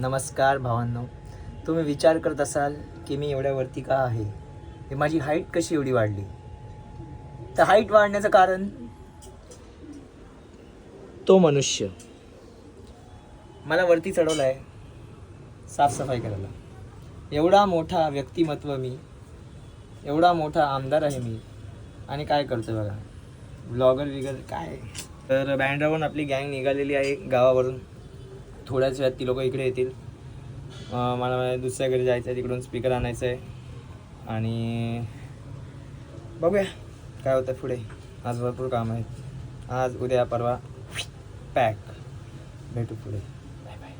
नमस्कार भावांनो. तुम्ही विचार करत असाल की मी एवढ्यावरती का आहे, हे माझी हाईट कशी एवढी वाढली. तर हाईट वाढण्याचं कारण तो मनुष्य मला वरती चढवला आहे साफसफाई करायला. एवढा मोठा व्यक्तिमत्व मी, एवढा मोठा आमदार आहे मी, आणि काय करतो बघा, ब्लॉगर वगैरे काय. तर बँड्रावरून आपली गँग निघालेली आहे गावावरून. थोड्याच वेळात ती लोक इकडे येतील. मला दुसऱ्या घरी जायचं आहे, तिकडून स्पीकर आणायचं आहे आणि बघूया काय होतं पुढे. आज भरपूर काम आहेत. आज उद्या परवा पॅक. भेटू पुढे. Bye bye.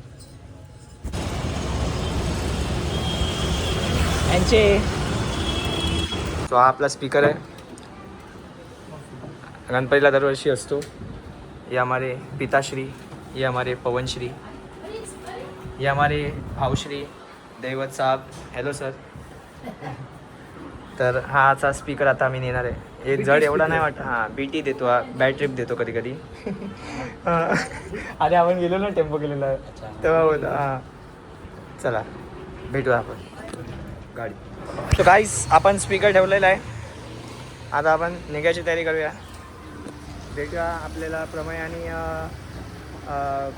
यांचे तो हा आपला स्पीकर आहे. गणपतीला दरवर्षी असतो. ये हमारे पिताश्री, ये हमारे पवनश्री, ये हमारे भाऊश्री दैवत साहब. Hello sir. तर हाचा स्पीकर आता आम्ही नेणार आहे. हे जड एवढा नाही वाटत. हां, BT देतो हा, बॅड ट्रिप देतो कधी कधी. अरे आपण गेलो ना, टेम्पो गेलेला तेव्हा होता. हां, चला भेटूया आपण गाडी. तो गाईस आपण स्पीकर ठेवलेला आहे. आता आपण निघायची तयारी करूया. भेटूया आपल्याला प्रमेय आणि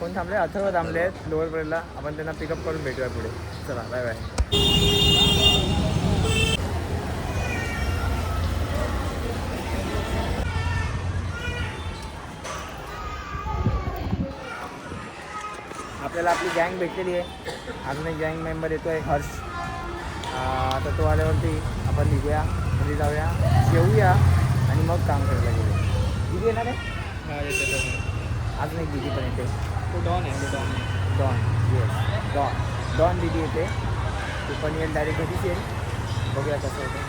कोण थांबले, अथर्व थांबले आहेत लोअर ब्रेडला. आपण त्यांना पिकअप करून भेटूया पुढे. चला बाय बाय. आपल्याला आपली गँग भेटलेली आहे. अजून एक गँग मेंबर येतो आहे, हर्ष. तर तो आल्यावरती आपण निघूया, घरी जाऊया, जेवूया आणि मग काम करायला गेलो. दिदी येणार आहे. अजून एक दिदी पण येते. तो डॉन आहे. डॉन येस, डॉन दिदी येते. ती पण येईल, डायरेक्ट घरीच येईल. बघूया कसं होतं.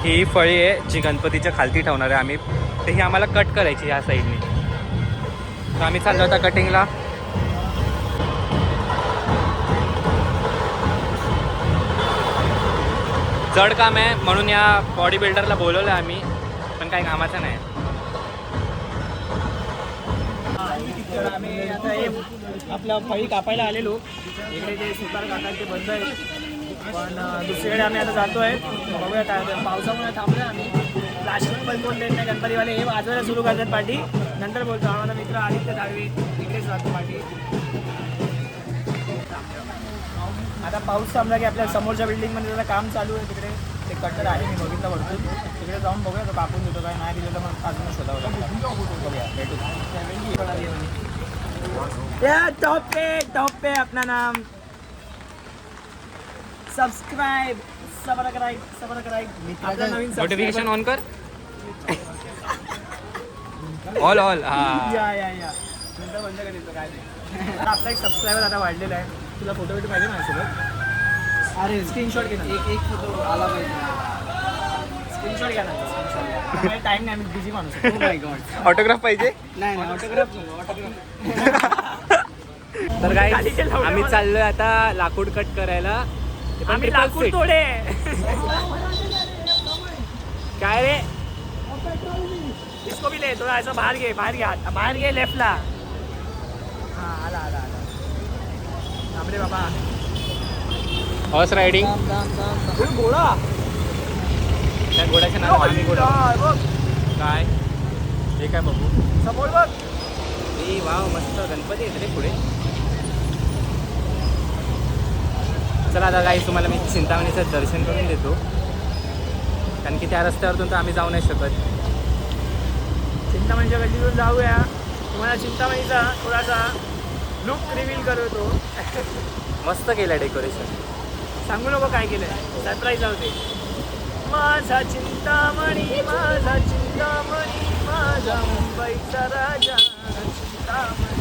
ही फळी आहे जी गणपतीच्या खालती ठेवणार आहे आम्ही. तर ही आम्हाला कट करायची ह्या साईडने. तर आम्ही चाललो होता कटिंगला. जड काम आहे म्हणून या बॉडी बिल्डरला बोलवलं आम्ही, पण काही कामाचं नाही. आम्ही आता हे आपल्या फळी कापायला आलेलो. इकडे जे सुतार काका ते बंद आहे, पण दुसरीकडे आम्ही आता जातो आहे. बघूया काय. पावसामुळे थांबलो आम्ही. प्लास्टिक पण कोण देत नाही गणपतीवाले. हे वाजवायला सुरू करतात पाठी. नंतर बोलतो आम्हाला मित्र आदित्य दाळवे इकडेच जातो पाठी. आता पाऊस थांबला की आपल्या समोरच्या बिल्डिंगमध्ये जरा काम चालू आहे. तिकडे ते कट्टर आहे, मी बघितलं भरपूर. तिकडे जाऊन बघूया तो कापून देतो काय. नाही दिलं तर मग अजून शोधावं. बघूया भेटू. टॉप पे अपना नाम सबस्क्राइब. आपला नवीन नोटिफिकेशन ऑन कर. ऑल हां या नंतर बंद करीतो काय नाही. आपला एक सबस्क्रायबर आता वाढलेला आहे. तुला फोटो बिटो पाहिजे माझ्यासोबत. अरे स्क्रीनशॉट घे ना. एक फोटो आला पाहिजे. स्क्रीनशॉट घ्या ना. स्क्रीनशॉट टाईम नाही, आम्ही बिझी माणूस. Oh my God. ऑटोग्राफ पाहिजे. नाही ऑटोग्राफ. तर काय आम्ही चाललोय आता लाकूड कट करायला. ते पण आम्ही लाकूड तोडे. काय रे. इसको भी ले थोड़ा ऐसा बाहेर घे लेफ्टला. हां आला. थांबरे बाबा. Horse riding. घोडा. त्या घोड्याचं नाव आम्ही घोडा. काय हे काय बघू समोर बघ. ए वाव मस्त गणपती येते रे पुढे. चला आता काही तुम्हाला मी चिंतामणीचं दर्शन करून देतो, कारण की त्या रस्त्यावरतून तर आम्ही जाऊ नाही शकत. चिंतामणीच्या गल्लीतून जाऊया. तुम्हाला चिंतामणीचा थोडासा लुक रिव्हील करतो. मस्त केलं डेकोरेशन. सांगू नको काय केलंय, सरप्राईज होते. माझा चिंतामणी, माझा मुंबईचा राजा चिंतामणी.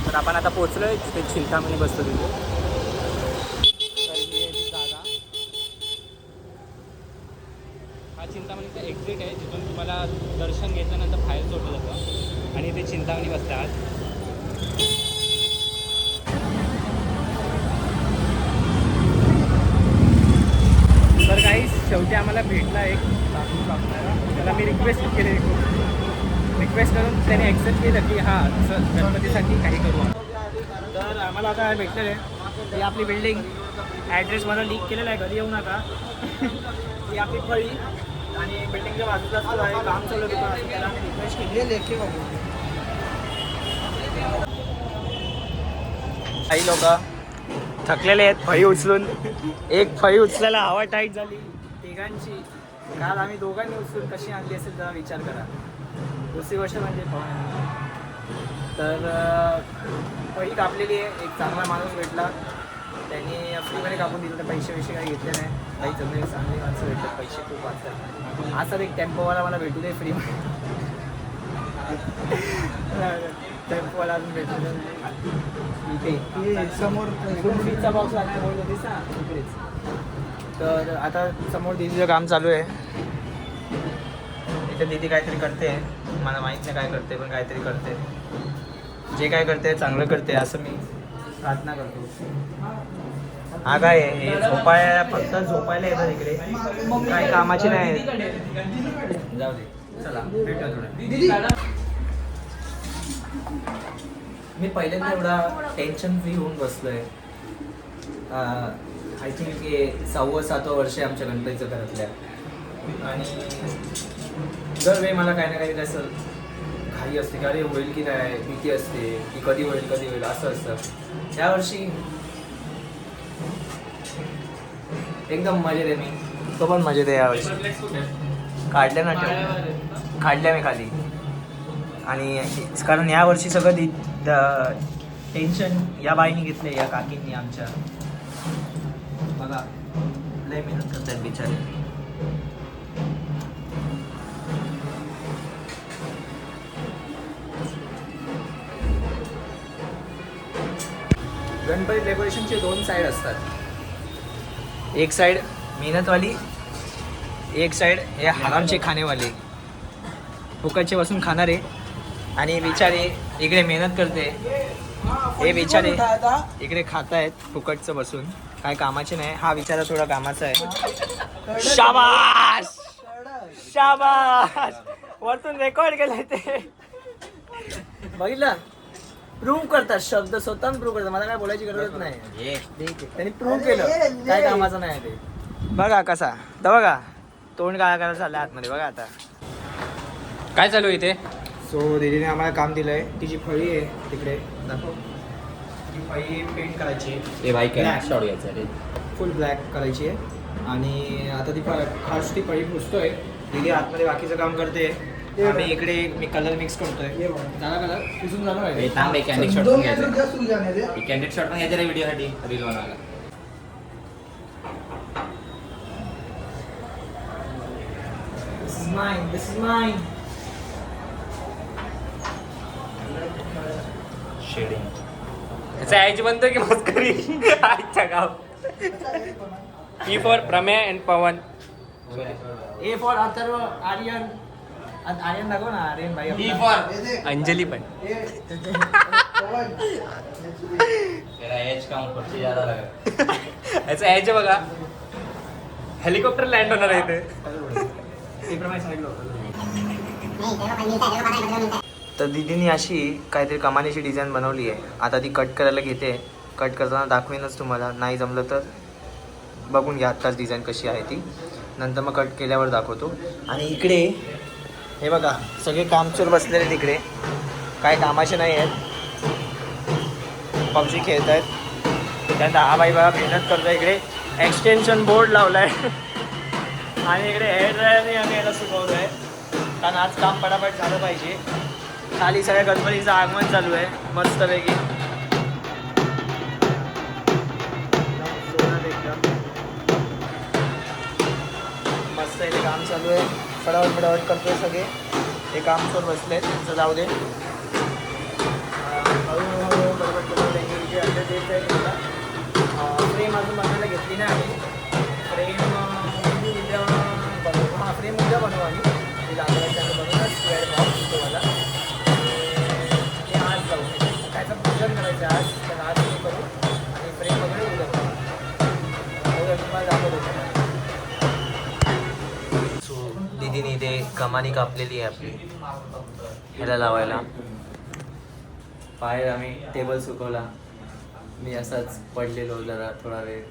तर आपण आता पोहोचलोय तिथे चिंतामणी बसतो तिथे. तर ही आहे ती जागा. हा चिंतामणीचा एक्झिट आहे, जिथून तुम्हाला दर्शन घेतल्यानंतर बाहेर सोडलं जातं आणि इथे चिंतामणी बसतात. तर काही शेवटी आम्हाला भेटला एक लाकूड कापणारा. त्याला मी रिक्वेस्ट केली खूप रिक्वेस्ट करून त्याने ॲक्सेप्ट केलं की हां असं गणपतीसाठी काही करू आपण. तर आम्हाला आता भेटलेलं आहे ही आपली बिल्डिंग. ॲड्रेस मला लीक केलेला आहे, घरी येऊ नका. ही आपली फळी आणि बिल्डिंगच्या बाजूलाच तो आहे, काम चालू होतं असं त्याला आम्ही रिक्वेस्ट केली. काही लोक थकलेले आहेत फळी उचलून. एक फळी उचलायला हवा टाईट झाली तिघांची. काल आम्ही दोघांनी उचलून कशी आणली असेल जरा विचार करा. दुसरी गोष्ट म्हणजे तर फळी कापलेली आहे. एक चांगला माणूस भेटला, त्यांनी फ्रीमध्ये कापून दिलं. तर पैसे काही घेतले नाही. काही चांगली माणसं भेटतात, पैसे खूप वाचतात. आज तर एक टेम्पोवाला मला भेटू दे फ्रीमध्ये. टेम्पोवाला अजून भेटू इथे समोर फ्रीजचा बॉक्स लागणार बोलत होतीस ना इकडेच. तर आता समोर दीदीचं काम चालू आहे. इथे दीदी काहीतरी करते, मला माहीत नाही काय करते, पण काहीतरी करते. जे काय करते चांगलं करते असं मी प्रार्थना करतो. हा काय हे झोपायला, फक्त झोपायला येतात इकडे, काही कामाची नाही. जाऊ दे, चला भेटूया थोडं. मी पहिल्यांदा एवढा टेन्शन फ्री होऊन बसलोय. आय थिंक हे 6-7 वर्ष आहे आमच्या गणपतीचं घरातल्या. आणि दरवेळी मला काही ना काही असं घाई असते की अरे होईल की नाही, भीती असते की कधी होईल असं असतं. यावर्षी एकदम मजेत आहे मी, तो पण मजेत आहे यावर्षी. काढल्या ना काढल्या मी खाली. आणि कारण यावर्षी सगळं टेन्शन या बाईने घेतले, या काकींनी आमच्या. बघा लय मेहनत करतात बिचारे. गणपती डेकोरेशनचे 2 साईड असतात. एक साईड मेहनतवाली, एक साईड हे हरामचे खाणेवाले, फुकटचे बसून खाणारे. आणि बिचारे इकडे मेहनत करते, हे बिचारे इकडे खात आहेत फुकटचं बसून, काय कामाचे नाही. हा बिचारा थोडा कामाचा आहे. शाबास शाबास, वरतून रेकॉर्ड केलंय ते बघितलं. प्रूव्ह करतात, शब्द स्वतः प्रूव्ह करतात, मला काय बोलायची गरजच नाही. त्यांनी प्रूव्ह केलं काय कामाचं नाही ते. बघा कसा, तर बघा तोंड काय करायला चाललंय आतमध्ये. बघा आता काय चालू आहे इथे. सो दीदीने आम्हाला काम दिलंय. तिची फळी आहे तिकडे, दाखव. ती फळी पेंट करायची आहे, फुल ब्लॅक करायची आहे. आणि आता ती खास ती फळी पुसतोय. दीदी आतमध्ये बाकीचं काम करते, आम्ही इकडे मी कलर मिक्स करतोय. झाला कलर पुसून झाला आहे. कॅन्डिड शॉट पण घ्यायचं रे व्हिडिओसाठी, रील बनवायला. This is mine. शेडिंग त्याचा आईची बनतो की मस्करी. आईच्या गाव. E for Prameya and Pavan. A for Atharva, Aryan. Aryan दाखव ना, आर्यन भाई. E फॉर अंजली पण. याचा एज बघा, हेलिकॉप्टर लँड होणार आहे इथे. तर दीदीने अशी काहीतरी कमानीची डिझाईन बनवली आहे. आता ती कट करायला घेते. कट करताना दाखवेनच तुम्हाला, नाही जमलं तर बघून घ्या आत्ताच डिझाईन कशी आहे ती, नंतर मग कट केल्यावर दाखवतो. आणि इकडे हे बघा सगळे कामचोर बसलेले तिकडे, काय कामाचे नाही आहेत, पबजी खेळत आहेत. त्यानंतर हा बाई बघा मेहनत करतो. इकडे एक्सटेन्शन बोर्ड लावला आहे आणि इकडे हेअर ड्रायरने आम्ही याला सुकवतो आहे, कारण आज काम पटापट झालं पाहिजे. खाली सगळ्या गणपतीचं आगमन चालू आहे मस्तपैकी. मस्त इथे काम चालू आहे, फटाफट करतोय सगळे. हे काम करून बसले, त्यांचं जाऊ दे. हळूहळू बरोबर इथे अंडर देत आहे. फ्रेम अजून बनवायला घेतली नाही आम्ही. उद्या बनवू. हां, फ्रेम उद्या बनवू आम्ही. ते लाकडाच्या बनवून स्क्वेअर बॉक्स तुम्हाला. ते आज जाऊ, त्याचं पूजन करायचं आज, तर आज हे करू आणि फ्रेम वगैरे उद्या करू. उद्या तुम्हाला दाखवतो. दीदीने इथे कमानी कापलेली आहे आपली ह्याला लावायला. बाहेर आम्ही टेबल सुकवला. मी असाच पडलेलो जरा थोडा वेळ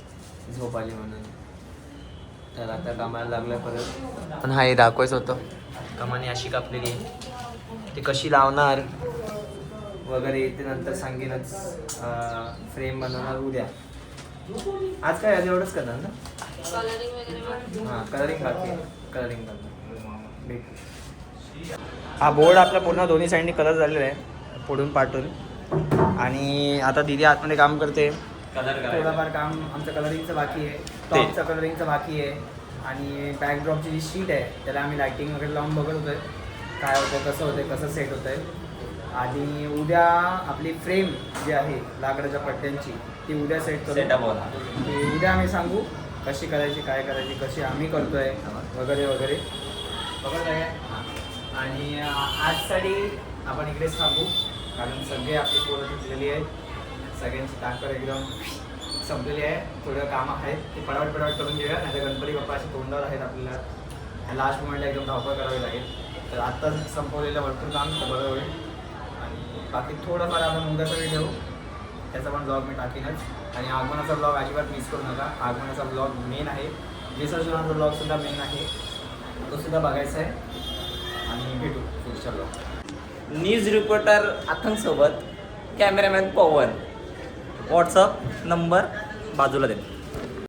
झोप आली म्हणून. तर आता कामाला लागलं परत. पण हा हे दाखवायचं होतं. कमानी अशी कापलेली आहे. ती कशी लावणार वगैरे ते नंतर सांगेनच. फ्रेम बनवणार उद्या. आज काय आज एवढंच करणार ना. हां कलरिंग बाकी आहे. कलरिंग करणार भेटू. हा बोर्ड आपला पूर्ण दोन्ही साईडनी कलर झालेला आहे पुढून पाठून. आणि आता दीदी आतमध्ये काम करते. थोडंफार काम आमचं कलरिंगचं बाकी आहे. टॉपचं कलरिंगचं बाकी आहे. आणि बॅकड्रॉपची जी शीट आहे त्याला आम्ही लायटिंग वगैरे लावून बघत होतो काय होतं कसं होतं कसं सेट होतं आहे. आणि उद्या आपली फ्रेम जी आहे लाकडाच्या पट्ट्यांची ती उद्या सेट करू. ती उद्या आम्ही सांगू कशी करायची काय करायची कशी आम्ही करतोय वगैरे वगैरे बघत आहे. आणि आजसाठी आपण इकडेच थांबू कारण सगळे आपली पोरं तुटलेली आहेत. सगळ्यांची ताकद एकदम संपलेली आहे. थोडं कामं आहेत ते पटापट करून घेऊया. नाही तर गणपती बाप्पा असे तोंडावर आहेत आपल्याला. लास्ट मोमेंटला एकदम धावपळ करावी लागेल. तर आत्ताच संपवलेलं भरपूर काम तर बरं होईल. आणि बाकी थोडंफार आपण उद्याचा व्हिडिओ त्याचा पण ब्लॉग मी टाकीनच. आणि आगमनाचा ब्लॉग अजिबात मिस करू नका. आगमनाचा ब्लॉग मेन आहे. विसर्जनाचा ब्लॉगसुद्धा मेन आहे. तो सुद्धा बघायचा आहे. आणि भेटू पुढच्या ब्लॉग. न्यूज रिपोर्टर अथंग सोबत कॅमेरामॅन पवन. व्हॉट्सअप नंबर बाजूला देतो.